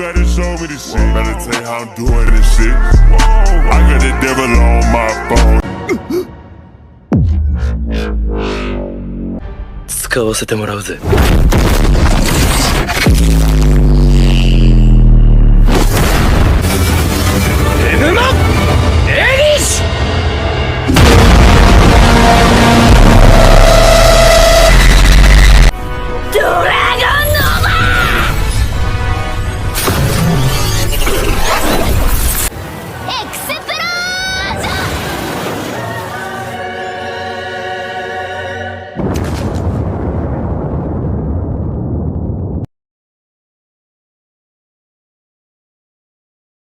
gotta show me this shit. Better tell you how I'm doing this shit. I got the devil on my phone. 使わせてもらうぜ。エムマ